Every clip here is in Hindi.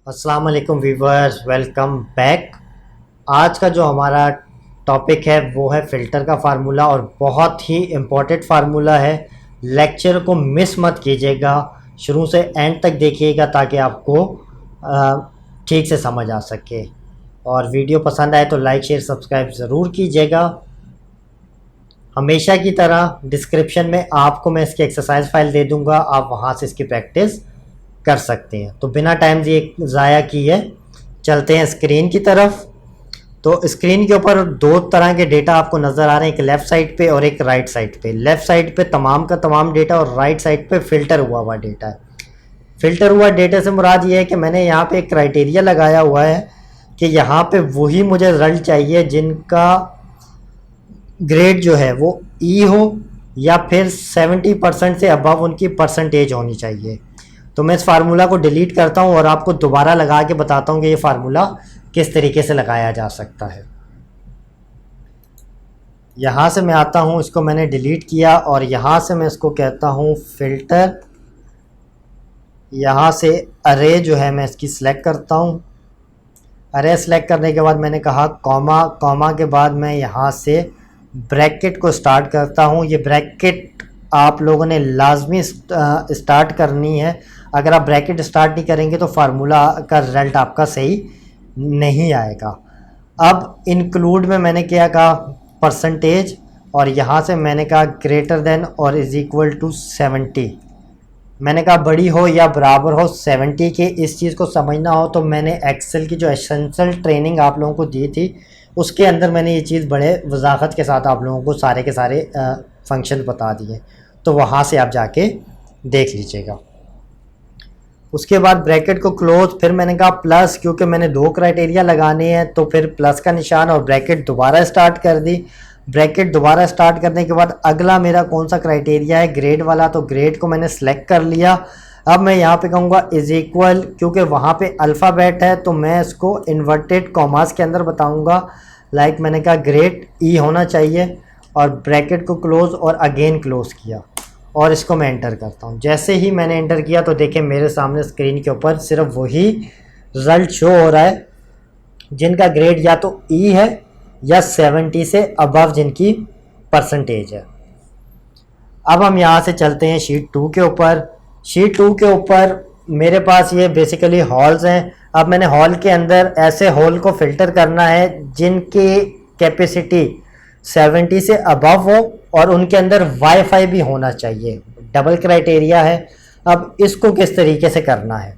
अस्सलाम वालेकुम व्यूवर्स, वेलकम बैक। आज का जो हमारा टॉपिक है वो है फ़िल्टर का फार्मूला और बहुत ही इम्पोर्टेंट फार्मूला है। लेक्चर को मिस मत कीजिएगा, शुरू से एंड तक देखिएगा ताकि आपको ठीक से समझ आ सके। और वीडियो पसंद आए तो लाइक शेयर सब्सक्राइब ज़रूर कीजिएगा। हमेशा की तरह डिस्क्रिप्शन में आपको मैं इसकी एक्सरसाइज फाइल दे दूंगा, आप वहाँ से इसकी प्रैक्टिस कर सकते हैं। तो बिना टाइम ज़ाया किए चलते हैं स्क्रीन की तरफ। तो स्क्रीन के ऊपर दो तरह के डेटा आपको नज़र आ रहे हैं, एक लेफ़्ट साइड पे और एक राइट साइड पे। लेफ़्ट साइड पे तमाम का तमाम डेटा और राइट साइड पे फ़िल्टर हुआ डेटा है। फ़िल्टर हुआ डेटा से मुराद ये है कि मैंने यहाँ पे एक क्राइटेरिया लगाया हुआ है कि यहाँ पे वही मुझे रिजल्ट चाहिए जिनका ग्रेड जो है वो ई हो या फिर 70% से अबव उनकी परसेंटेज होनी चाहिए। तो मैं इस फार्मूला को डिलीट करता हूँ और आपको दोबारा लगा के बताता हूँ कि ये फार्मूला किस तरीके से लगाया जा सकता है। यहाँ से मैं आता हूँ, इसको मैंने डिलीट किया और यहाँ से मैं इसको कहता हूँ फ़िल्टर। यहाँ से अरे जो है मैं इसकी सिलेक्ट करता हूँ। अरे सेलेक्ट करने के बाद मैंने कहा कॉमा, कॉमा के बाद मैं यहाँ से ब्रैकेट को स्टार्ट करता हूँ। ये ब्रैकेट आप लोगों ने लाजमी स्टार्ट करनी है। अगर आप ब्रैकेट स्टार्ट नहीं करेंगे तो फार्मूला का रिजल्ट आपका सही नहीं आएगा। अब इंक्लूड में मैंने क्या कहा परसेंटेज, और यहाँ से मैंने कहा ग्रेटर देन और इज़ इक्वल टू 70। मैंने कहा बड़ी हो या बराबर हो 70 के। इस चीज़ को समझना हो तो मैंने एक्सेल की जो एसेंशियल ट्रेनिंग आप लोगों को दी थी उसके अंदर मैंने ये चीज़ बड़े वजाहत के साथ आप लोगों को सारे के सारे फंक्शन बता दिए, तो वहाँ से आप जाके देख लीजिएगा। उसके बाद ब्रैकेट को क्लोज, फिर मैंने कहा प्लस, क्योंकि मैंने दो क्राइटेरिया लगाने हैं तो फिर प्लस का निशान और ब्रैकेट दोबारा स्टार्ट कर दी। ब्रैकेट दोबारा स्टार्ट करने के बाद अगला मेरा कौन सा क्राइटेरिया है, ग्रेड वाला, तो ग्रेड को मैंने सेलेक्ट कर लिया। अब मैं यहाँ पे कहूँगा इज इक्वल, क्योंकि वहाँ पे अल्फ़ाबेट है तो मैं इसको इन्वर्टेड कॉमास के अंदर बताऊँगा। लाइक मैंने कहा ग्रेड ई होना चाहिए और ब्रैकेट को क्लोज़ और अगेन क्लोज़ किया और इसको मैं एंटर करता हूँ। जैसे ही मैंने एंटर किया तो देखें मेरे सामने स्क्रीन के ऊपर सिर्फ वही रिज़ल्ट शो हो रहा है जिनका ग्रेड या तो ई है या 70 से अबव जिनकी परसेंटेज है। अब हम यहाँ से चलते हैं शीट 2 के ऊपर। शीट 2 के ऊपर मेरे पास ये बेसिकली हॉल्स हैं। अब मैंने हॉल के अंदर ऐसे हॉल को फ़िल्टर करना है जिनकी कैपेसिटी 70 से अबव हो और उनके अंदर वाईफाई भी होना चाहिए। डबल क्राइटेरिया है। अब इसको किस तरीके से करना है,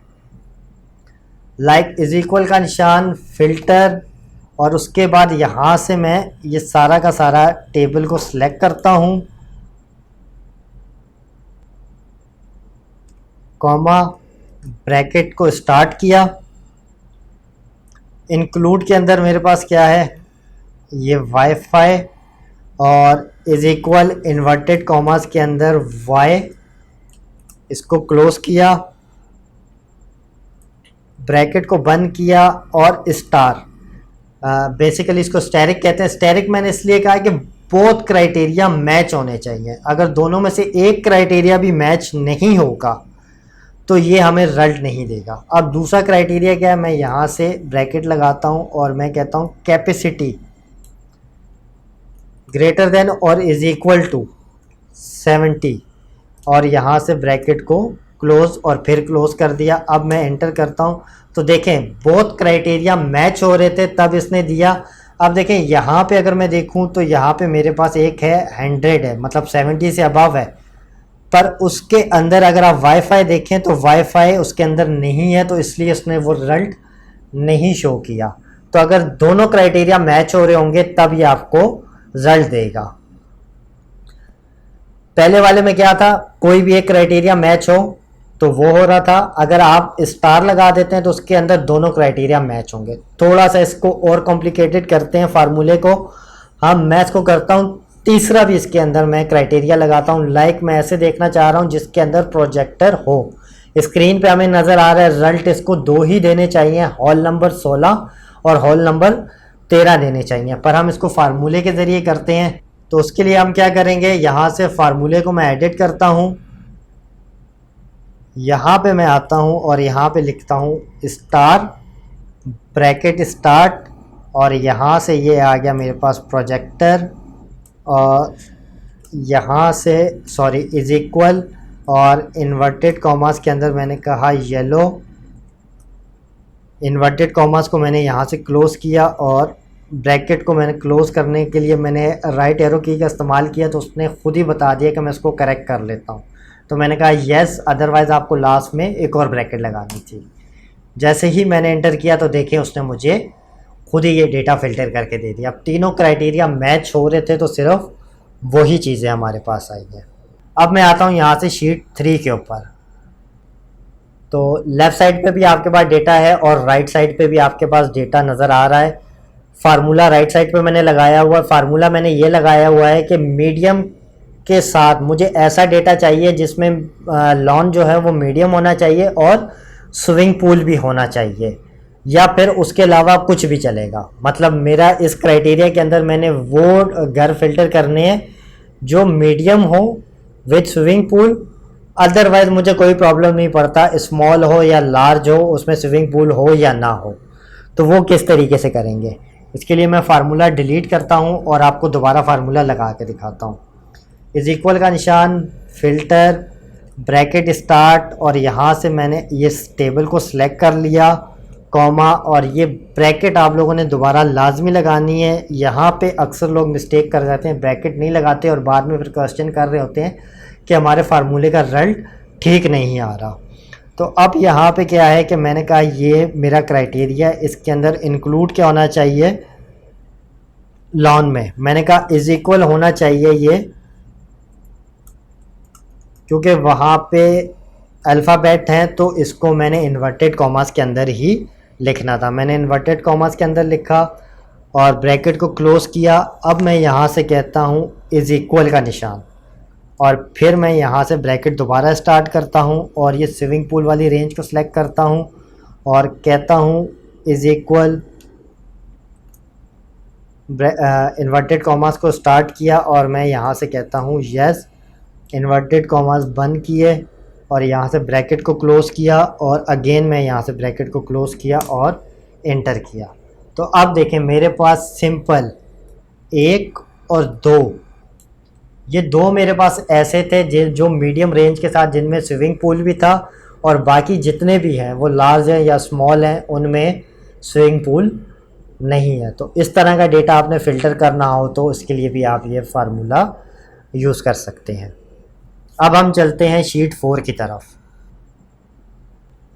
लाइक इज इक्वल का निशान, फ़िल्टर, और उसके बाद यहाँ से मैं ये सारा का सारा टेबल को सिलेक्ट करता हूँ, कॉमा, ब्रैकेट को स्टार्ट किया। इंक्लूड के अंदर मेरे पास क्या है, ये वाईफाई, और इज इक्वल इन्वर्टेड कॉमास के अंदर वाई, इसको क्लोज किया, ब्रैकेट को बंद किया और स्टार। बेसिकली इसको स्टेरिक कहते हैं। स्टेरिक मैंने इसलिए कहा कि बोथ क्राइटेरिया मैच होने चाहिए। अगर दोनों में से एक क्राइटेरिया भी मैच नहीं होगा तो ये हमें रिजल्ट नहीं देगा। अब दूसरा क्राइटेरिया क्या है, मैं यहाँ से ब्रैकेट लगाता हूँ और मैं कहता हूँ कैपेसिटी ग्रेटर देन और इज इक्वल टू 70, और यहाँ से ब्रैकेट को क्लोज और फिर क्लोज कर दिया। अब मैं एंटर करता हूँ तो देखें बहुत क्राइटेरिया मैच हो रहे थे तब इसने दिया। अब देखें यहाँ पे अगर मैं देखूँ तो यहाँ पे मेरे पास एक है 100 है, मतलब 70 से अबव है, पर उसके अंदर अगर आप वाईफाई देखें तो वाईफाई उसके अंदर नहीं है, तो इसलिए उसने वो रिजल्ट नहीं शो किया। तो अगर दोनों क्राइटेरिया मैच हो रहे होंगे तब ये आपको रिजल्ट देगा। पहले वाले में क्या था, कोई भी एक क्राइटेरिया मैच हो तो वो हो रहा था। अगर आप स्टार लगा देते हैं तो उसके अंदर दोनों क्राइटेरिया मैच होंगे। थोड़ा सा इसको और कॉम्प्लिकेटेड करते हैं फार्मूले को हम। मैं इसको करता हूँ तीसरा भी, इसके अंदर मैं क्राइटेरिया लगाता हूँ। लाइक मैं ऐसे देखना चाह रहा हूँ जिसके अंदर प्रोजेक्टर हो। स्क्रीन पे हमें नज़र आ रहा है रिजल्ट इसको दो ही देने चाहिए, हॉल नंबर 16 और हॉल नंबर 13 देने चाहिए, पर हम इसको फार्मूले के ज़रिए करते हैं। तो उसके लिए हम क्या करेंगे, यहाँ से फार्मूले को मैं एडिट करता हूँ। यहाँ पे मैं आता हूँ और यहाँ पे लिखता हूँ स्टार ब्रैकेट स्टार्ट, और यहाँ से ये आ गया मेरे पास प्रोजेक्टर, और यहाँ से सॉरी इज इक्वल, और इन्वर्टेड कॉमास के अंदर मैंने कहा येलो, इन्वर्टेड कॉमास को मैंने यहाँ से क्लोज़ किया, और ब्रैकेट को मैंने क्लोज़ करने के लिए मैंने राइट एरो की का इस्तेमाल किया, तो उसने खुद ही बता दिया कि मैं इसको करेक्ट कर लेता हूँ। तो मैंने कहा येस, अदरवाइज़ आपको लास्ट में एक और ब्रैकेट लगानी थी। जैसे ही मैंने एंटर किया तो देखें उसने मुझे खुद ही ये डेटा फिल्टर करके दे दिया। अब तीनों क्राइटेरिया मैच हो रहे थे, तो सिर्फ वही चीज़ें हमारे पास आई हैं। अब मैं आता हूँ यहाँ से शीट 3 के ऊपर। तो लेफ़्ट साइड पे भी आपके पास डेटा है और राइट साइड पे भी आपके पास डेटा नज़र आ रहा है। फार्मूला राइट साइड पे मैंने लगाया हुआ है। फार्मूला मैंने ये लगाया हुआ है कि मीडियम के साथ मुझे ऐसा डेटा चाहिए जिसमें लॉन जो है वो मीडियम होना चाहिए और स्विमिंग पूल भी होना चाहिए, या फिर उसके अलावा कुछ भी चलेगा। मतलब मेरा इस क्राइटेरिया के अंदर मैंने वो घर फिल्टर करने हैं जो मीडियम हो विद स्विमिंग पूल। अदरवाइज मुझे कोई प्रॉब्लम नहीं पड़ता, स्मॉल हो या लार्ज हो, उसमें स्विमिंग पूल हो या ना हो। तो वो किस तरीके से करेंगे, इसके लिए मैं फार्मूला डिलीट करता हूँ और आपको दोबारा फार्मूला लगा के दिखाता हूँ। इज इक्वल का निशान, फिल्टर, ब्रैकेट स्टार्ट, और यहाँ से मैंने ये टेबल को सिलेक्ट कर लिया, कॉमा, और ये ब्रैकेट आप लोगों ने दोबारा लाजमी लगानी है। यहाँ पे अक्सर लोग मिस्टेक कर जाते हैं, ब्रैकेट नहीं लगाते और बाद में फिर क्वेश्चन कर रहे होते हैं कि हमारे फार्मूले का रिजल्ट ठीक नहीं आ रहा। तो अब यहाँ पे क्या है कि मैंने कहा ये मेरा क्राइटेरिया, इसके अंदर इंक्लूड क्या होना चाहिए, लॉन में मैंने कहा इज इक्वल होना चाहिए ये, क्योंकि वहाँ पे अल्फ़ाबेट हैं तो इसको मैंने इन्वर्टेड कॉमास के अंदर ही लिखना था। मैंने इन्वर्टेड कॉमास के अंदर लिखा और ब्रैकेट को क्लोज़ किया। अब मैं यहाँ से कहता हूँ इज इक्वल का निशान, और फिर मैं यहाँ से ब्रैकेट दोबारा स्टार्ट करता हूँ और ये स्विमिंग पूल वाली रेंज को सिलेक्ट करता हूँ और कहता हूँ इज इक्वल, इन्वर्टेड कॉमास को स्टार्ट किया और मैं यहाँ से कहता हूँ यस, इन्वर्टेड कॉमास बंद किए और यहाँ से ब्रैकेट को क्लोज़ किया, और अगेन मैं यहाँ से ब्रैकेट को क्लोज़ किया और एंटर किया। तो अब देखें मेरे पास सिंपल 1 और 2, ये दो मेरे पास ऐसे थे जो मीडियम रेंज के साथ, जिनमें स्विमिंग पूल भी था, और बाकी जितने भी हैं वो लार्ज हैं या स्मॉल हैं, उनमें स्विमिंग पूल नहीं है। तो इस तरह का डेटा आपने फ़िल्टर करना हो तो इसके लिए भी आप ये फार्मूला यूज़ कर सकते हैं। अब हम चलते हैं शीट 4 की तरफ।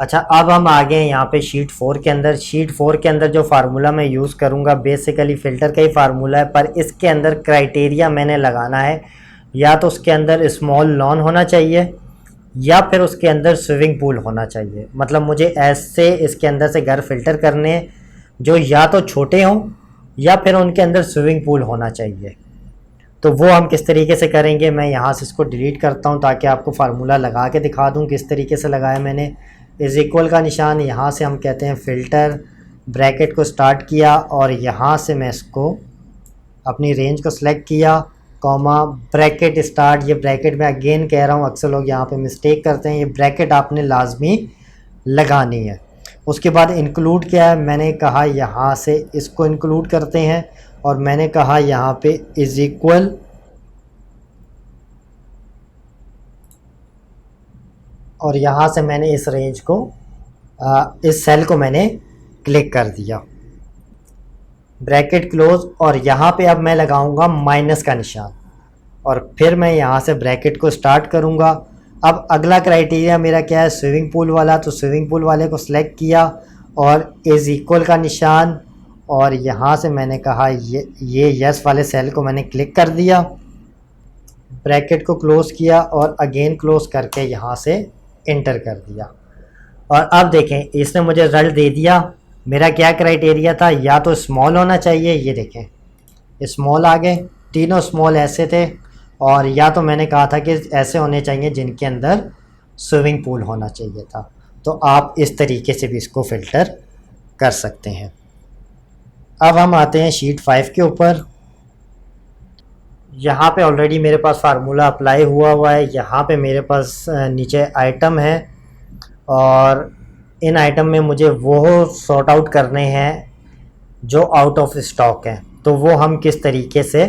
अच्छा, अब हम आ गए हैं यहाँ पे शीट 4 के अंदर। शीट 4 के अंदर जो फार्मूला मैं यूज़ करूँगा बेसिकली फ़िल्टर का ही फार्मूला है, पर इसके अंदर क्राइटेरिया मैंने लगाना है, या तो उसके अंदर स्मॉल लॉन होना चाहिए या फिर उसके अंदर स्विमिंग पूल होना चाहिए। मतलब मुझे ऐसे इसके अंदर से घर फ़िल्टर करने हैं जो या तो छोटे हों या फिर उनके अंदर स्विमिंग पूल होना चाहिए। तो वो हम किस तरीके से करेंगे, मैं यहाँ से इसको डिलीट करता हूँ ताकि आपको फार्मूला लगा के दिखा दूँ किस तरीके से लगाया मैंने। इज़ इक्वल का निशान, यहाँ से हम कहते हैं फ़िल्टर, ब्रैकेट को स्टार्ट किया और यहाँ से मैं इसको अपनी रेंज को सिलेक्ट किया, कॉमा, ब्रैकेट स्टार्ट। ये ब्रैकेट मैं अगेन कह रहा हूँ, अक्सर लोग यहाँ पे मिस्टेक करते हैं, ये ब्रैकेट आपने लाजमी लगानी है। उसके बाद इंक्लूड क्या है, मैंने कहा यहाँ से इसको इंक्लूड करते हैं, और मैंने कहा यहाँ पे इज़ इक्वल, और यहाँ से मैंने इस रेंज को इस सेल को मैंने क्लिक कर दिया, ब्रैकेट क्लोज, और यहाँ पे अब मैं लगाऊंगा माइनस का निशान, और फिर मैं यहाँ से ब्रैकेट को स्टार्ट करूँगा। अब अगला क्राइटेरिया मेरा क्या है, स्विमिंग पूल वाला, तो स्विमिंग पूल वाले को सिलेक्ट किया और इज़ इक्वल का निशान, और यहाँ से मैंने कहा ये यस वाले सेल को मैंने क्लिक कर दिया, ब्रैकेट को क्लोज़ किया और अगेन क्लोज़ करके यहाँ से एंटर कर दिया। और अब देखें इसने मुझे रिजल्ट दे दिया। मेरा क्या क्राइटेरिया था, या तो स्मॉल होना चाहिए, ये देखें स्मॉल आ गए, तीनों स्मॉल ऐसे थे, और या तो मैंने कहा था कि ऐसे होने चाहिए जिनके अंदर स्विमिंग पूल होना चाहिए था। तो आप इस तरीके से भी इसको फ़िल्टर कर सकते हैं। अब हम आते हैं शीट 5 के ऊपर। यहाँ पे ऑलरेडी मेरे पास फार्मूला अप्लाई हुआ है। यहाँ पे मेरे पास नीचे आइटम है और इन आइटम में मुझे वो सॉर्ट आउट करने हैं जो आउट ऑफ स्टॉक हैं। तो वो हम किस तरीके से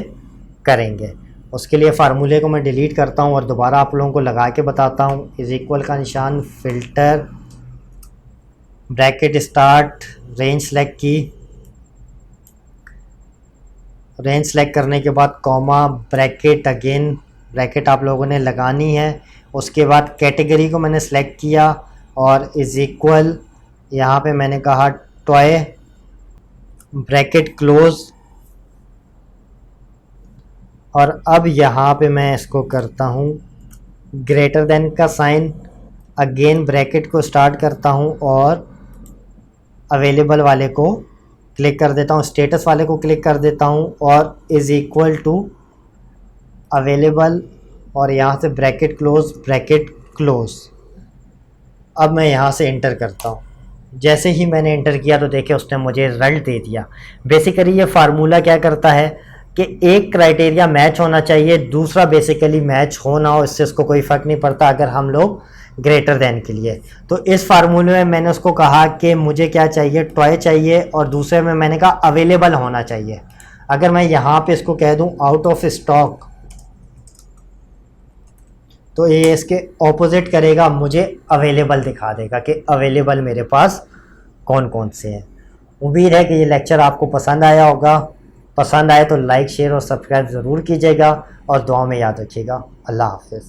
करेंगे, उसके लिए फार्मूले को मैं डिलीट करता हूँ और दोबारा आप लोगों को लगा के बताता हूँ। इज़ इक्वल का निशान, filter, bracket start, range select की, रेंज सेलेक्ट करने के बाद कॉमा, ब्रैकेट, अगेन ब्रैकेट आप लोगों ने लगानी है। उसके बाद कैटेगरी को मैंने सेलेक्ट किया और इज़ इक्वल यहाँ पे मैंने कहा टॉय, ब्रैकेट क्लोज, और अब यहाँ पे मैं इसको करता हूँ ग्रेटर देन का साइन, अगेन ब्रैकेट को स्टार्ट करता हूँ और अवेलेबल वाले को क्लिक कर देता हूँ, स्टेटस वाले को क्लिक कर देता हूँ और इज़ इक्वल टू अवेलेबल, और यहाँ से ब्रैकेट क्लोज। अब मैं यहाँ से इंटर करता हूँ। जैसे ही मैंने इंटर किया तो देखिए उसने मुझे रिजल्ट दे दिया। बेसिकली ये फार्मूला क्या करता है कि एक क्राइटेरिया मैच होना चाहिए, दूसरा बेसिकली मैच हो ना हो, इससे उसको कोई फ़र्क नहीं पड़ता अगर हम लोग ग्रेटर देन के लिए। तो इस फार्मूले में मैंने उसको कहा कि मुझे क्या चाहिए, टॉय चाहिए, और दूसरे में मैंने कहा अवेलेबल होना चाहिए। अगर मैं यहाँ पे इसको कह दूँ आउट ऑफ स्टॉक, तो ये इसके ऑपोजिट करेगा, मुझे अवेलेबल दिखा देगा कि अवेलेबल मेरे पास कौन कौन से हैं। उम्मीद है कि ये लेक्चर आपको पसंद आया होगा। पसंद आए तो लाइक, शेयर और सब्सक्राइब ज़रूर कीजिएगा और दुआ में याद रखिएगा। अल्लाह हाफ़िज़।